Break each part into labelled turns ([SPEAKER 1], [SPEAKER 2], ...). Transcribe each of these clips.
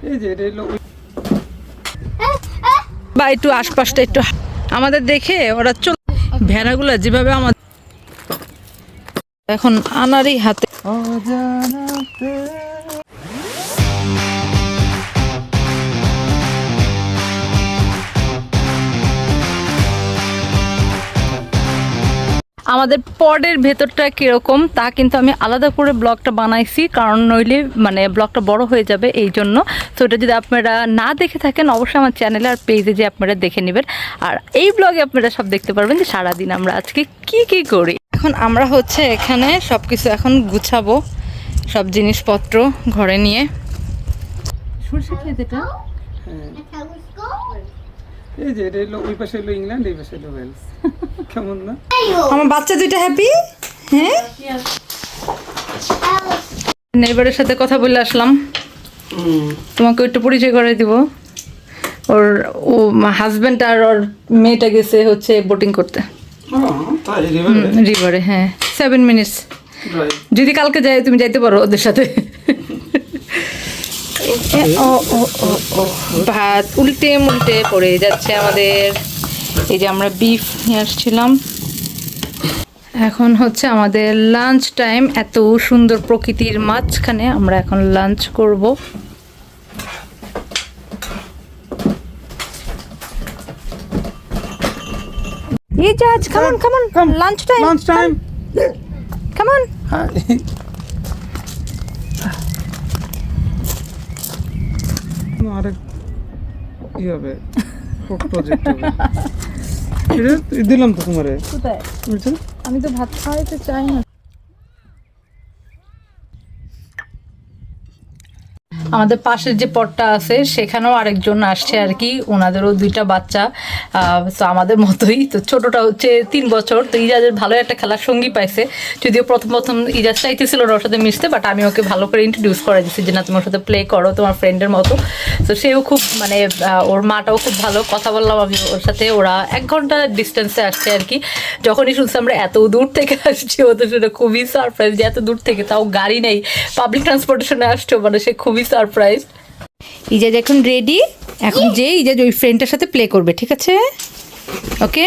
[SPEAKER 1] এই যে এটা হলো
[SPEAKER 2] বা একটু আশপাশটা একটু আমাদের দেখে ওরা ভেড়াগুলো যেভাবে আমাদের এখন আনারই হাতে
[SPEAKER 1] অজানাতে।
[SPEAKER 2] আমাদের পডের ভেতরটা কিরকম তা কিন্তু আমি আলাদা করে ব্লগটা বানাইছি, কারণ নইলে মানে ব্লগটা বড় হয়ে যাবে এই জন্য। তো এটা যদি আপনারা না দেখে থাকেন অবশ্যই আমার চ্যানেলে আর পেজে যে আপনারা দেখে নেবেন, আর এই ব্লগে আপনারা সব দেখতে পারবেন যে সারাদিন আমরা আজকে কি কি করি। এখন আমরা হচ্ছে এখানে সব কিছু এখন গুছাবো, সব জিনিসপত্র ঘরে নিয়ে। সরষে খেতেটা
[SPEAKER 1] এই যে এটা হলো ওই পাশে হলো ইংল্যান্ড, এই পাশে হলো ওয়েলস। কেমন না?
[SPEAKER 2] আমার বাচ্চা দুইটা হ্যাপি। হ্যাঁ, নেইবারের সাথে কথা বলে আসলাম, তোমাকে একটু পরিচয় করে দিব। ওর ও হাজব্যান্ড আর ওর মেয়েটা গেছে হচ্ছে বোটিং করতে রিভারে। হ্যাঁ 7 মিনিটস। যদি কালকে যাই তুমি যাইতে পারো ওদের সাথে। ও ও ও ও ভাত উল্টে মুল্টে পড়ে যাচ্ছে আমাদের। এই যে আমরা বিফ নিয়ে আসছিলাম। এখন হচ্ছে আমাদের লাঞ্চ টাইম, এত সুন্দর প্রকৃতির মাঝখানে আমরা এখন লাঞ্চ করব। এই জাজ come on lunch time come on.
[SPEAKER 1] আরেক ই হবে, প্রজেক্ট হবে। এটা দিলাম তো তোমারে।
[SPEAKER 2] কোথায়? আমি তো ভাত খাওয়াইতে চাই না। আমাদের পাশের যে পটটা আছে সেখানেও আরেকজন আসছে আর কি, ওনাদেরও 2টা বাচ্চা। তো আমাদের মতোই, তো ছোটটা হচ্ছে 3 বছর। তো ইজাজের ভালো একটা খেলার সঙ্গী পাইছে, যদিও প্রথম ইজাজ চাইতেছিল ওর সাথে মিশতে, বাট আমি ওকে ভালো করে ইন্ট্রোডিউস করে দিচ্ছি যে না তোমার সাথে প্লে করো তোমার ফ্রেন্ডের মতো। তো সেও খুব মানে ওর মাটাও খুব ভালো, কথা বললাম আমি ওর সাথে। ওরা 1 ঘন্টা ডিস্টেন্সে আসছে আর কি। যখনই শুনছি আমরা এত দূর থেকে আসছি, ওদের সেটা খুবই সারপ্রাইজ যে এত দূর থেকে, তাও গাড়ি নেই, পাবলিক ট্রান্সপোর্টেশনে আসছো, মানে সে খুবই সারপ্রাইজ। ইজাজ এখন রেডি, এখন যে ইজাজ ওই ফ্রেন্ডটার সাথে প্লে করবে, ঠিক আছে? ওকে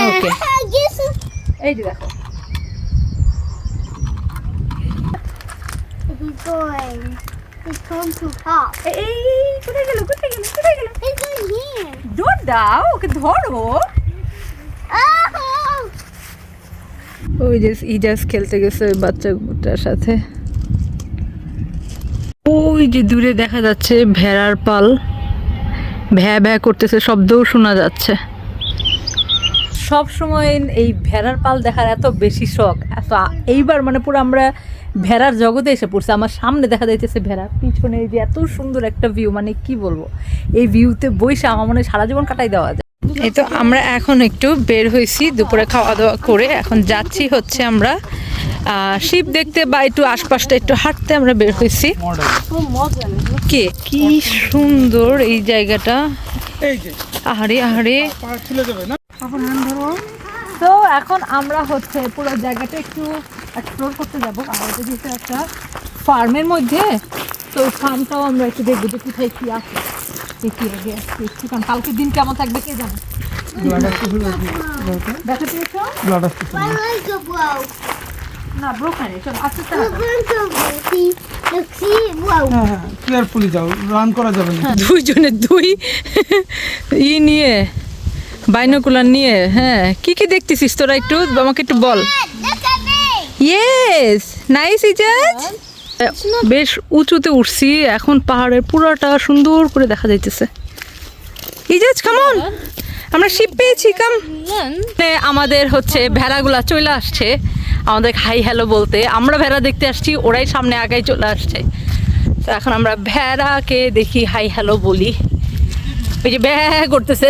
[SPEAKER 2] ওকে। এই যে দেখো
[SPEAKER 3] He's going too far.
[SPEAKER 2] এই কোথায় গেল
[SPEAKER 3] He's going here.
[SPEAKER 2] দৌড় দাও, ওকে ধরো।
[SPEAKER 3] Oh!
[SPEAKER 2] ওই যে ইজাজ খেলতে গেছে ওই বাচ্চাটার সাথে। ওই যে দূরে দেখা যাচ্ছে ভেড়ার পাল, ভ্যা ভ্যা করতেছে, শব্দও শোনা যাচ্ছে। সব সময় এই ভেড়ার পাল দেখার এত বেশি শখ, এত এইবার মানে পুরো আমরা ভেড়ার জগতে এসে পড়ছে। আমার সামনে দেখা যাইতেছে ভেড়া, পিছনে যে এত সুন্দর একটা ভিউ, মানে কি বলবো, এই ভিউতে বসে আমার মনে হয় সারা জীবন কাটাই দেওয়া যায়। এই তো আমরা এখন একটু বের হয়েছি দুপুরে খাওয়া দাওয়া করে, এখন যাচ্ছি হচ্ছে আমরা শিপ দেখতে বা একটু আশপাশটা একটু হাঁটতে আমরা বের হয়েছি। কে কি সুন্দর এই জায়গাটা,
[SPEAKER 1] এই যে
[SPEAKER 2] আহারে আহারে।
[SPEAKER 1] পা ছিলে যাবে না, এখন হ্যান্ড ধরো।
[SPEAKER 2] তো এখন আমরা হচ্ছে পুরো জায়গাটা একটু এক্সপ্লোর করতে যাবো। আমাদের যেহেতু একটা ফার্মের মধ্যে, তো ফার্মটাও আমরা একটু দেখবো যে কোথায় কি আছে, দেখি আগে একটু, কারণ কালকের দিন কেমন থাকবে কে জানে। দেখা পেয়েছো?
[SPEAKER 3] My legs are broke.
[SPEAKER 2] না ব্রোকেন, চল আস্তে আস্তে
[SPEAKER 3] My
[SPEAKER 2] হাঁটো।
[SPEAKER 3] legs are broke. Look, see it broke.
[SPEAKER 1] হ্যাঁ হ্যাঁ, কেয়ারফুলি যাও, রান করা যাবে না।
[SPEAKER 2] দুইজনে দুই নিয়ে বাইনোকুলার নিয়ে। হ্যাঁ কি কি দেখতেছিস তোরা, একটু আমাকে একটু বল।
[SPEAKER 3] Look at me.
[SPEAKER 2] Yes nice Ijaz. বেশ উঁচুতে উঠছি এখন, পাহাড়ের পুরোটা সুন্দর করে দেখা যাইতেছে। ইজাজ কেমন, আমরা শিপ পেয়েছি, কাম। আমাদের হচ্ছে ভেড়াগুলা চলে আসছে আমাদের হাই হ্যালো বলতে। আমরা ভেড়া দেখতে আসছি, ওরাই সামনে আগাই চলে আসছে। তো এখন আমরা ভেড়াকে দেখি হাই হ্যালো বলি। ওই যে ব্যাহ করতেছে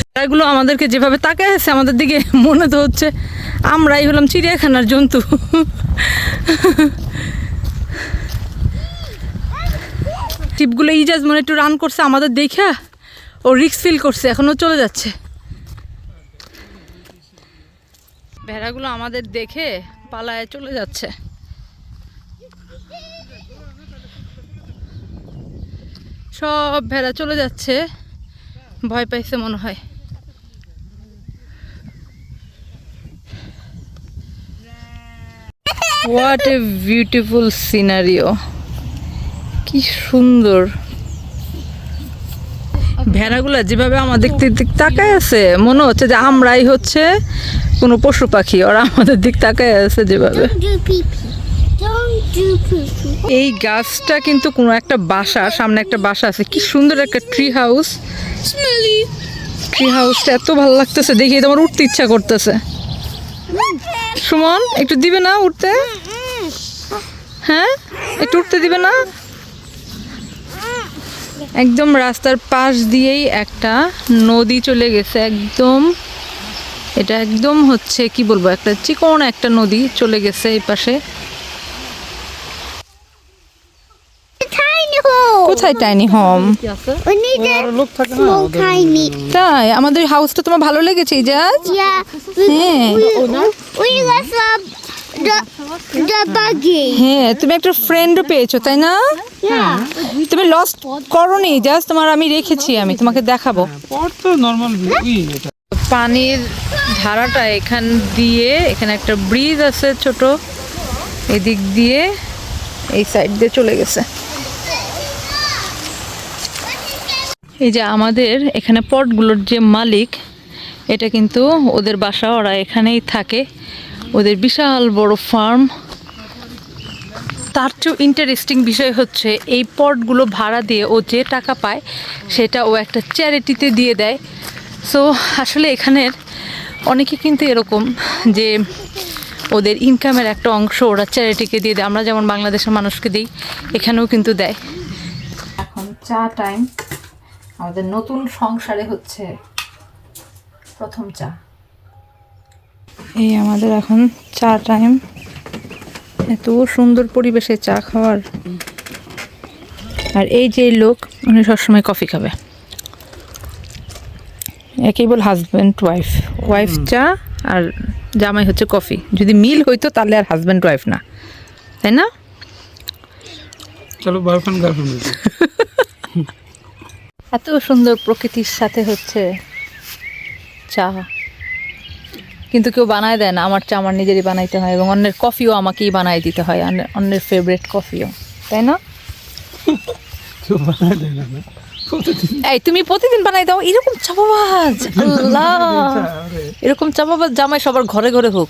[SPEAKER 2] ভেড়াগুলো আমাদেরকে যেভাবে তাকায় আছে আমাদের দিকে, মনে তো হচ্ছে আমরাই হলাম চিড়িয়াখানার জন্তু। টিপগুলো ইজাজ মনে একটু রান করছে আমাদের দেখা, ও রিস্ক ফিল করছে, এখনও চলে যাচ্ছে। ভেড়াগুলো আমাদের দেখে পালায় চলে যাচ্ছে। সব ভেড়া চলে যাচ্ছে, ভয় পাইছে মনে হয়। হোয়াট এ বিউটিফুল সিনারিও, কি সুন্দর। ভেড়াগুলা যেভাবে আমাদের দিক তাকায় আছে, মনে হচ্ছে যে আমরাই হচ্ছে কোনো পশু পাখি, ওরা আমাদের দিক তাকায় আছে যেভাবে।
[SPEAKER 3] Don't do pee pee. Don't do pee pee.
[SPEAKER 2] এই গাছটা কিন্তু কোনো একটা বাসা, সামনে একটা বাসা আছে, কি সুন্দর একটা ট্রি হাউস। ট্রি হাউসটা এত ভালো লাগতেছে, দেখি তোমার উঠতে ইচ্ছা করতেছে। সুমন একটু দিবে না উঠতে? হ্যাঁ, একটু উঠতে দিবে না? একদম রাস্তার পাশ দিয়েই একটা নদী চলে গেছে, একদম এটা একদম হচ্ছে কি বলবো, একটা চিকন একটা নদী চলে গেছে এই পাশে।
[SPEAKER 3] Tiny hole.
[SPEAKER 2] কোথায় tiny home?
[SPEAKER 3] We need a
[SPEAKER 1] লোক থাকে না
[SPEAKER 3] small tiny.
[SPEAKER 2] তাই আমাদের হাউসটা তোমার ভালো লেগেছে ইজাজ?
[SPEAKER 3] Yeah.
[SPEAKER 2] হ্যাঁ
[SPEAKER 3] We left the buggy.
[SPEAKER 2] হ্যাঁ, তুমি একটা ফ্রেন্ডও পেয়েছো তাই না?
[SPEAKER 3] Yeah.
[SPEAKER 2] তুমি লস্ট করোনি ইজাজ, তোমার আমি রেখেছি, আমি তোমাকে দেখাবো।
[SPEAKER 1] পর তো নরমাল এটা
[SPEAKER 2] পানির ধারাটা এখান দিয়ে, এখানে একটা ব্রিজ আছে ছোট, এদিক দিয়ে এই সাইড দিয়ে চলে গেছে। এই যে আমাদের এখানে পটগুলোর যে মালিক, এটা কিন্তু ওদের বাসা, ওরা এখানেই থাকে, ওদের বিশাল বড় ফার্ম। তার চেয়েও ইন্টারেস্টিং বিষয় হচ্ছে এই পটগুলো ভাড়া দিয়ে ও যে টাকা পায় সেটা ও একটা চ্যারিটিতে দিয়ে দেয়। সো আসলে এখানের অনেকে কিন্তু এরকম যে ওদের ইনকামের একটা অংশ ওরা চ্যারিটিকে দিয়ে দেয়, আমরা যেমন বাংলাদেশের মানুষকে দিই, এখানেও কিন্তু দেয়। এখন চা টাইম, আমাদের নতুন সংসারে হচ্ছে প্রথম চা। এই আমাদের এখন চা টাইম, এত সুন্দর পরিবেশে চা খাওয়ার। আর এই যে লোক, উনি সবসময় কফি খাবে, একেই বল হাজব্যান্ড ওয়াইফ, ওয়াইফ চা আর জামাই হচ্ছে কফি। যদি মিল হইতো তাহলে আর হাজব্যান্ড ওয়াইফ না, তাই না?
[SPEAKER 1] চলো বয়ফ্রেন্ড গার্লফ্রেন্ড।
[SPEAKER 2] এত সুন্দর প্রকৃতির সাথে হচ্ছে চা, কিন্তু কেউ বানায় দেয় না। আমার চা আমার নিজেরই বানাইতে হয়, এবং অন্যের কফিও আমাকেই বানাই দিতে হয়, অন্যের ফেভারিট কফিও, তাই না?
[SPEAKER 1] কেউ বানায় দেয় না।
[SPEAKER 2] এই তুমি প্রতিদিন বানাই দাও এরকম চাপাবাজ, আল্লাহ, এরকম চাপাবাজ জামাই সবার ঘরে ঘরে হোক।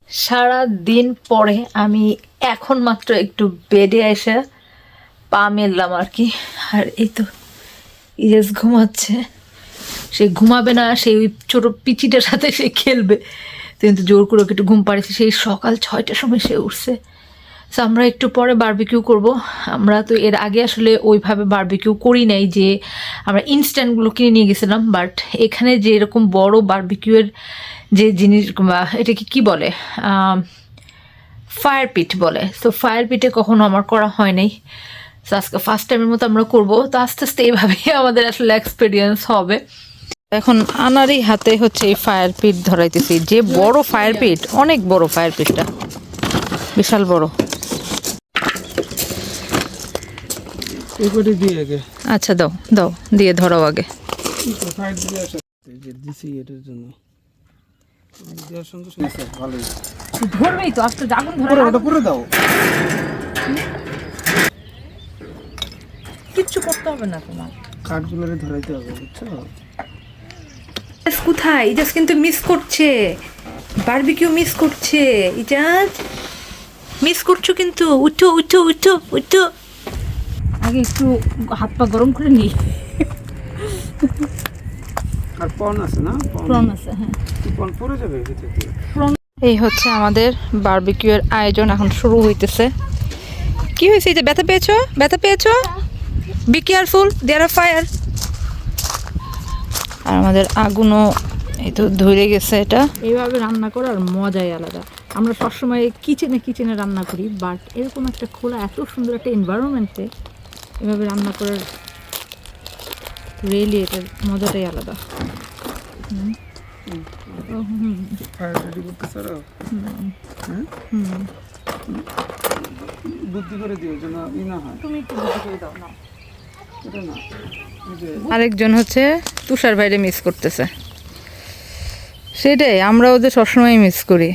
[SPEAKER 2] সারা দিন পরে আমি এখন মাত্র একটু বেডে এসে পা মেললাম আর কি। আর এই তো ইয়েস ঘুমাচ্ছে, সে ঘুমাবে না, সেই ওই ছোটো পিচিটার সাথে সে খেলবে, কিন্তু জোর করে ওকে একটু ঘুম পাড়িয়েছে। সেই সকাল 6টার সময় সে উঠছে। সো আমরা একটু পরে বারবিকিউ করব। আমরা তো এর আগে আসলে ওইভাবে বারবিকিউ করি নাই, যে আমরা ইনস্ট্যান্টগুলো কিনে নিয়ে গেছিলাম, বাট এখানে যে এরকম বড় বারবিকিউয়ের যে জিনিস, বা এটাকে কি বলে, ফায়ার পিট বলে, সো ফায়ার পিটে কখনো আমার করা হয় নাই। সো আজকে ফার্স্ট টাইমের মতো আমরা করবো, তো আস্তে আস্তে এইভাবেই আমাদের আসলে এক্সপিরিয়েন্স হবে। এখন আনারই হাতে হচ্ছে এই ফায়ার পিট ধরাইতেছি, যে বড় ফায়ার পিট, অনেক বড় ফায়ার পিটটা, বিশাল বড়।
[SPEAKER 1] এবারে দিয়ে আগে,
[SPEAKER 2] আচ্ছা দাও দাও, দিয়ে ধরাও আগে।
[SPEAKER 1] ফাইট দিয়ে আসো, এই যে দিছি এটার জন্য দেওয়ার সঙ্গে সঙ্গে ভালোই
[SPEAKER 2] ধরবেই তো, আস্তে আগুন ধরে,
[SPEAKER 1] পুরো ওটা পুরো দাও,
[SPEAKER 2] কিচ্ছু করতে হবে না তোমার,
[SPEAKER 1] কাঠগুলোরে ধরাইতে হবে, বুঝছো?
[SPEAKER 2] কোথায় ইজাজ কিন্তু মিস করছে, বারবিকিউ মিস করছে, ইজাজ মিস করছো কিন্তু। উঠো উঠো উঠো উঠো, আগে একটু হাত পা গরম করে নিই।
[SPEAKER 1] আর পন আছে না,
[SPEAKER 2] প্রন আছে, হ্যাঁ
[SPEAKER 1] পন পড়ে যাবে ভিতর দিয়ে।
[SPEAKER 2] এই হচ্ছে আমাদের বারবিকিউয়ের আয়োজন এখন শুরু হইতেছে। কি হয়েছে, এই যে ব্যথা পেয়েছো, ব্যথা পেয়েছো? Be careful, there are fire. আর আমাদের আগুনও এই তো ধরে গেছে। এটা এইভাবে রান্না করার মজাই আলাদা। আমরা সবসময় কিচেনে রান্না করি, বাট এরকম একটা খোলা এত সুন্দর একটা এনভায়রনমেন্টে এভাবে রান্না করার রিয়েলি এটার মজাটাই আলাদা।
[SPEAKER 1] ফায়ার রেডি করতেছ? বুদ্ধি করে দিও যেন ই না হয়।
[SPEAKER 2] তুমি একটু বুদ্ধি করে দাও না।
[SPEAKER 1] এটা না এই যে
[SPEAKER 2] আরেকজন হচ্ছে তুষার ভাইরে মিস করতেছে। সেটাই, আমরা ওদের সবসময় মিস করি।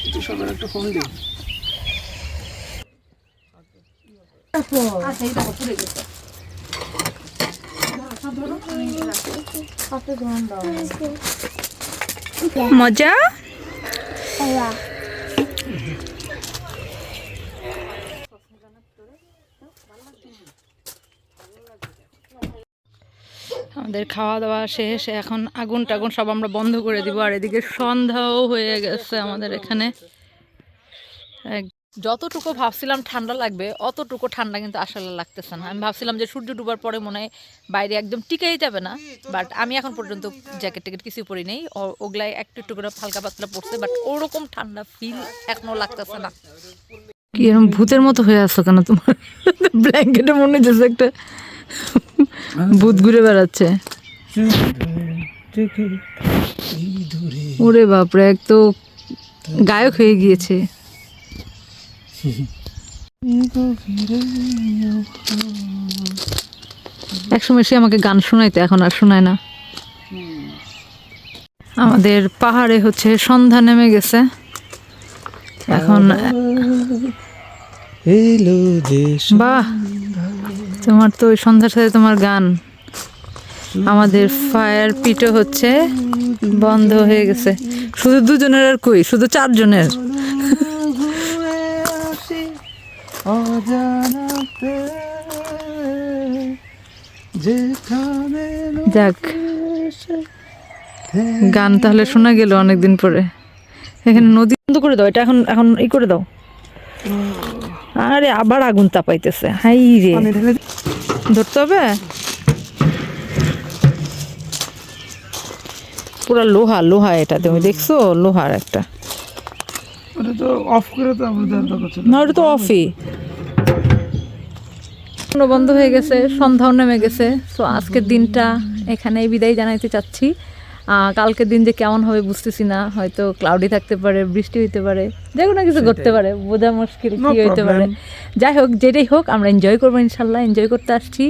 [SPEAKER 1] একটু সবার একটা ফোন দিই।
[SPEAKER 2] মজা।
[SPEAKER 3] Yeah.
[SPEAKER 2] আমাদের খাওয়া দাওয়া শেষ, এখন আগুন টাগুন সব আমরা বন্ধ করে দিব। আর এদিকে সন্ধ্যাও হয়ে গেছে আমাদের এখানে। যতটুকু ভাবছিলাম ঠান্ডা লাগবে অতটুকু ঠান্ডা কিন্তু আসলে লাগতেছে না। আমি ভাবছিলাম যে সূর্য ডুবার পরে মনে হয় বাইরে একদম টিকেই যাবে না, বাট আমি এখন পর্যন্ত জ্যাকেট ট্যাকেট কিছু পরি নেই, ওগুলাই একটু একটু করে হালকা পাতলা পড়ছে, বাট ওরকম ঠান্ডা ফিল এখনো লাগতেছে না। কি এরকম ভূতের মতো হয়ে আসছো কেন তোমার? ব্ল্যাঙ্কেটে মনে হচ্ছে একটা ভূত ঘুরে বেড়াচ্ছে। ওরে বাপরে, এক তো গায়ক হয়ে গিয়েছে। একসময় সে আমাকে গান শোনাইতে, এখন আর শোনায় না। আমাদের পাহাড়ে হচ্ছে সন্ধ্যা নেমে গেছে এখন। বাহ, তোমার তো ওই সন্ধ্যার সাথে তোমার গান। আমাদের ফায়ার পিটও হচ্ছে বন্ধ হয়ে গেছে, শুধু দুজনের আর কই, শুধু চারজনের। যাক, গান তাহলে শোনা গেল অনেকদিন পরে। এখানে নদী বন্ধ করে দাও, এটা এখন এখন ই করে দাও। আরে আবার আগুন তাপাইতেছে, হাই রে, ধরতে হবে। পুরা লোহা লোহা, এটা তুমি দেখছো লোহার একটা।
[SPEAKER 1] ওটা তো অফ করে তো আমাদের দরকার ছিল
[SPEAKER 2] না, ওটা তো অফই। বন্ধ হয়ে গেছে, সন্ধ্যাও নেমে গেছে। তো আজকের দিনটা এখানে বিদায় জানাইতে চাচ্ছি। কালকের দিন যে কেমন হবে বুঝতেছি না, হয়তো ক্লাউডি থাকতে পারে, বৃষ্টি হইতে পারে, যে কোনো কিছু করতে পারে, বোঝা মুশকিল কি হইতে পারে। যাই হোক, যেটাই হোক আমরা এনজয় করবো ইনশাল্লাহ। এনজয় করতে আসছি,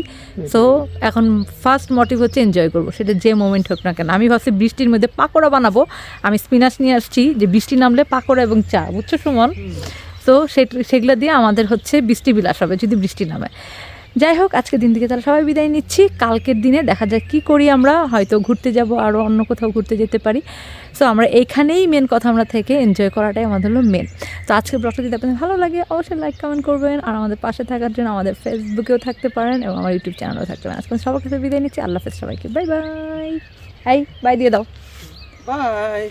[SPEAKER 2] সো এখন ফার্স্ট মোটিভ হচ্ছে এনজয় করবো, সেটা যে মোমেন্ট হোক না কেন। আমি ভাবছি বৃষ্টির মধ্যে পাকোড়া বানাবো, আমি স্পিনাচ নিয়ে আসছি, যে বৃষ্টি নামলে পাকোড়া এবং চা, বুঝছো সুমন? তো সেগুলো দিয়ে আমাদের হচ্ছে বৃষ্টি বিলাস হবে যদি বৃষ্টি নামে। যাই হোক, আজকের দিন থেকে তারা সবাই বিদায় নিচ্ছি। কালকের দিনে দেখা যাক কী করি আমরা, হয়তো ঘুরতে যাব, আরও অন্য কোথাও ঘুরতে যেতে পারি। সো আমরা এইখানেই মেন কথা, আমরা থেকে এনজয় করাটাই আমাদের হলো মেন। তো আজকের ব্লগটা যদি আপনাদের ভালো লাগে অবশ্যই লাইক কমেন্ট করবেন, আর আমাদের পাশে থাকার জন্য আমাদের ফেসবুকেও থাকতে পারেন এবং আমার ইউটিউব চ্যানেলেও থাকতে পারেন। আজকে সবার কাছে বিদায় নিচ্ছি। আল্লাহ হাফেজ সবাইকে, বাই বাই। বাই দিয়ে দাও।
[SPEAKER 1] বাই।